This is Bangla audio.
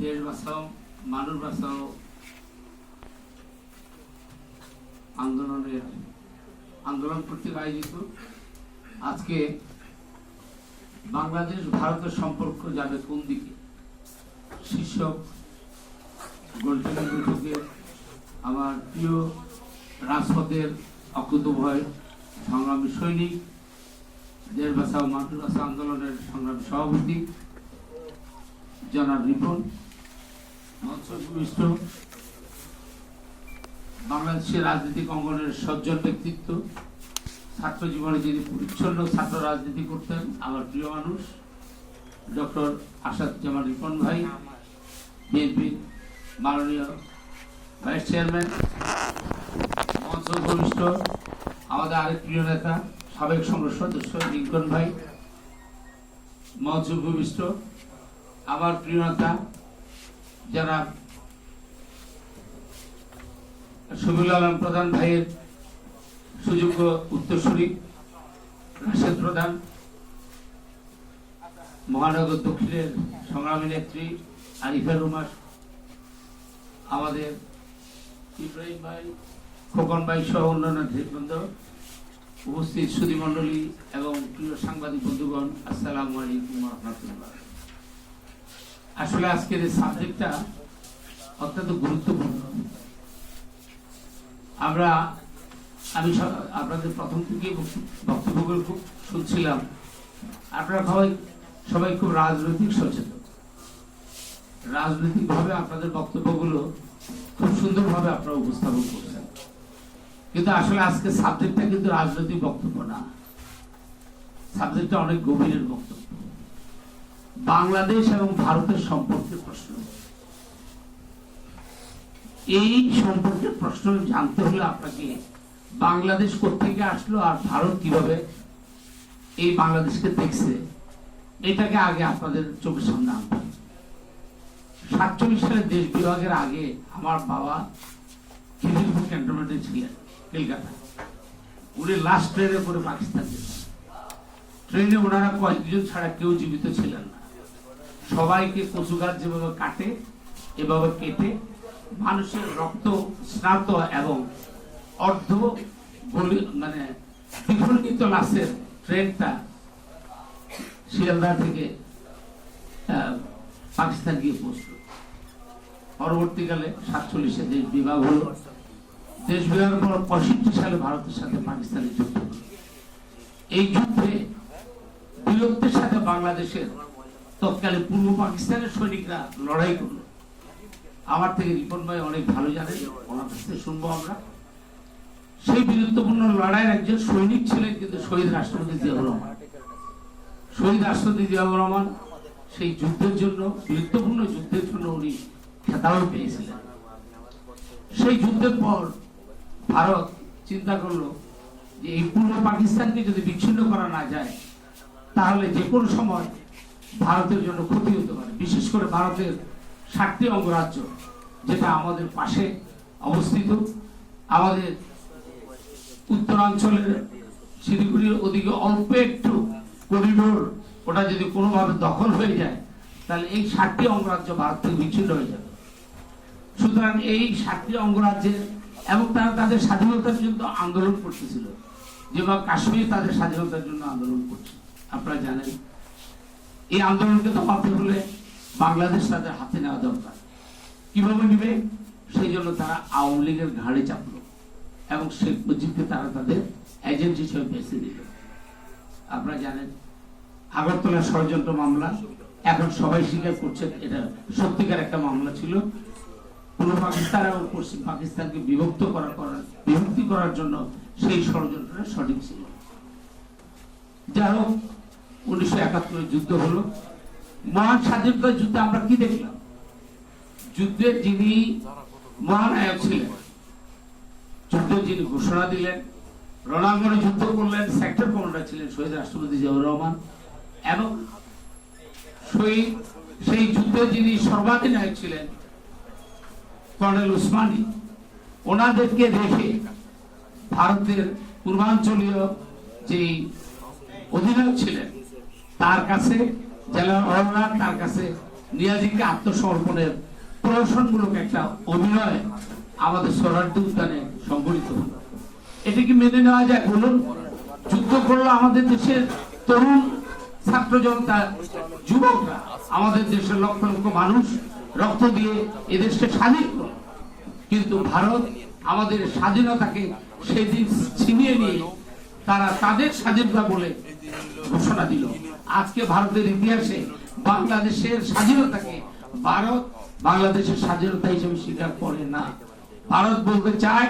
দেশ বাঁচাও মানুষ বাঁচাও আন্দোলন কর্তৃক আয়োজিত আজকে বাংলাদেশ ভারতের সম্পর্ক যাবে কোন দিকে শীর্ষক গোলটেবিল বৈঠকে আমার প্রিয় রাজপথের অকুতভয় সংগ্রামী সৈনিক, দেশ বাঁচাও মানুষ বাঁচাও আন্দোলনের সংগ্রামী সভাপতি জনাব রিপন, মঞ্চভূমিষ্ঠ বাংলাদেশের রাজনৈতিক অঙ্গনের সজ্জন ব্যক্তিত্ব, ছাত্র জীবনে যিনি পরিচ্ছন্ন ছাত্র রাজনীতি করতেন, আমার প্রিয় মানুষ ডক্টর আসাদুজ্জামান রিপন ভাই, বিএনপির মাননীয় ভাইস চেয়ারম্যান, মঞ্চভূমিষ্ঠ আমাদের আরেক প্রিয় নেতা সাবেক সংসদ সদস্য লিঙ্কন ভাই, মঞ্চভূমিষ্ঠ আমার প্রিয় নেতা যারা শফিউল আলম প্রধান ভাইয়ের সুযোগ্য উত্তরসূরি রাশেদ প্রধান, মহানগর দক্ষিণের সংগ্রামী নেত্রী আরিফা রুমার, আমাদের ইব্রাহিম ভাই, খোকন ভাই সহ অন্যান্য নেতৃবৃন্দ, উপস্থিত সুধীমণ্ডলী এবং প্রিয় সাংবাদিক বন্ধুগণ, আসসালামু আলাইকুম ওয়া রাহমাতুল্লাহ। আসলে আজকের এই সাবজেক্টটা অত্যন্ত গুরুত্বপূর্ণ। আমি আপনাদের প্রথম থেকে বক্তব্যগুলো খুব শুনছিলাম। আপনারা সবাই খুব রাজনৈতিক সচেতন, রাজনৈতিকভাবে আপনাদের বক্তব্যগুলো খুব সুন্দরভাবে আপনারা উপস্থাপন করছেন, কিন্তু আসলে আজকে সাবজেক্টটা কিন্তু রাজনৈতিক বক্তব্য না, সাবজেক্টটা অনেক গভীরের বক্তব্য। বাংলাদেশ এবং ভারতের সম্পর্কের প্রশ্ন, এই সম্পর্কের প্রশ্ন জানতে হলে আপনাকে বাংলাদেশ কোত্থেকে আসলো আর ভারত কিভাবে এই বাংলাদেশকে দেখছে, এটাকে আগে আপনাদের চোখের সামনে আনতে হবে। 47 সালে দেশ বিভাগের আগে আমার বাবা খিদিরপুর ক্যান্টনমেন্টে ছিলেন, কলকাতা। উনি লাস্ট ট্রেনে করে পাকিস্তান গেছেন। ট্রেনে ওনারা কয়েকজন ছাড়া কেউ জীবিত ছিলেন না। সবাইকে কচু গাছ যেভাবে কাটে এভাবে কেটে মানুষের রক্ত স্নাত এবং অর্ধ বিখণ্ডিত লাশের ট্রেনটা শিয়ালদা থেকে পাকিস্তান গিয়ে পৌঁছল। পরবর্তীকালে 47-এ দেশ বিভাগ হলো। দেশ বিভাগের পর 65 সালে ভারতের সাথে পাকিস্তানের যুদ্ধ হল। এই যুদ্ধে বীরত্বের সাথে বাংলাদেশের তৎকালীন পূর্ব পাকিস্তানের সৈনিকরা লড়াই করল। আমার থেকে রিপন ভাই অনেক ভালো জানেন, ওনার কাছ থেকে শুনবো আমরা। সেই বীরত্বপূর্ণ লড়াইয়ের একজন সৈনিক ছিলেন কিন্তু শহীদ রাষ্ট্রপতি জিয়াউর রহমান। শহীদ রাষ্ট্রপতি জিয়াউর রহমান সেই যুদ্ধের জন্য, বীরত্বপূর্ণ যুদ্ধের জন্য উনি খেতাব পেয়েছিলেন। সেই যুদ্ধের পর ভারত চিন্তা করলো যে এই পূর্ব পাকিস্তানকে যদি বিচ্ছিন্ন করা না যায় তাহলে যে কোনো সময় ভারতের জন্য ক্ষতি হতে পারে। বিশেষ করে ভারতের 7টি অঙ্গরাজ্য যেটা আমাদের পাশে অবস্থিত, আমাদের উত্তরাঞ্চলের শিলিগুড়ির ওদিকে অল্প একটু করিডোর, ওটা যদি কোনোভাবে দখল হয়ে যায় তাহলে এই 7টি অঙ্গরাজ্য ভারত থেকে বিচ্ছিন্ন হয়ে যাবে। সুতরাং এই 7টি অঙ্গরাজ্যের এবং তারা তাদের স্বাধীনতার জন্য আন্দোলন করতেছিল, যেভাবে কাশ্মীর তাদের স্বাধীনতার জন্য আন্দোলন করছে। আপনারা জানেন এই আন্দোলনকে দমাতে হলে বাংলাদেশ তাদের হাতে নেওয়া দরকার। কিভাবে নিবে? সেই জন্য তারা আওয়ামী লীগের ঘাড়ে চাপলো এবং শেখ মুজিবকে তারা তাদের এজেন্ট হিসেবে বেছে দিল। আপনারা জানেন আগরতলা ষড়যন্ত্র মামলা এখন সবাই স্বীকার করছে এটা সত্যিকার একটা মামলা ছিল। পূর্ব পাকিস্তান এবং পশ্চিম পাকিস্তানকে বিভক্তি করার জন্য সেই ষড়যন্ত্রটা সঠিক ছিল। যাই হোক, 1971 যুদ্ধ হলো। মহান স্বাধীনতা যুদ্ধে আমরা কি দেখলাম? যুদ্ধের যিনি মহানায়ক ছিলেন, যুদ্ধের যিনি ঘোষণা দিলেন, রণাঙ্গনে যুদ্ধ করলেন, সেক্টর কমান্ডার ছিলেন শহীদ রাষ্ট্রপতি জিয়াউর রহমান, এবং সেই যুদ্ধের যিনি সর্বাধিনায়ক ছিলেন কর্নেল উসমানী। ওনাদেরকে রেখে ভারতের পূর্বাঞ্চলীয় যে অধিনায়ক ছিলেন তার কাছে জেনারেলরা তার কাছে নিয়াজিকে আত্মসমর্পণের প্রহসনমূলক একটা অভিনয় আমাদের সোহরাওয়ার্দী উদ্যানে সংঘটিত হলো। এটা কি মেনে নেওয়া যায় বলুন? যুদ্ধ করলো আমাদের দেশের তরুণ ছাত্র জনতা, যুবকরা, আমাদের দেশের লক্ষ লক্ষ মানুষ রক্ত দিয়ে এদেশকে স্বাধীন করলো, কিন্তু ভারত আমাদের স্বাধীনতাকে সেদিন ছিনিয়ে নিয়ে তারা তাদের স্বাধীনতা বলে ঘোষণা দিল। আজকে ভারতের ইতিহাসে বাংলাদেশের স্বাধীনতাকে ভারত বাংলাদেশের স্বাধীনতা হিসেবে স্বীকার করে না। ভারত বলতে চায়